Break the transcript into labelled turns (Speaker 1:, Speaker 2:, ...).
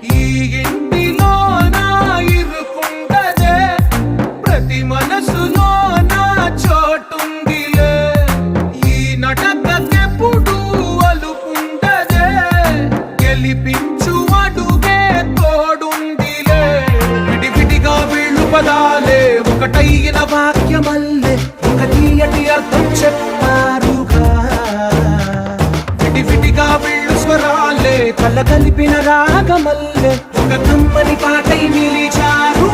Speaker 1: ఈ ఇంటిలో నా ఇరుకుండదే, ప్రతి మనసులో నా చోటుందిలే. ఈ నటకెప్పుడు అలుపుండదే, గెలిపించు అడుగే తోడుందిలే. విడివిడిగా వీళ్ళు పదాలే ఒకటైన వాక్యమల్లే ఒక తీయటి అర్థం చెప్పారుగా. విడివిడిగా వీళ్ళు స్వరాలే కల కలిపిన రాగమల్లే ఒక కమ్మని పాటై నిలిచారు.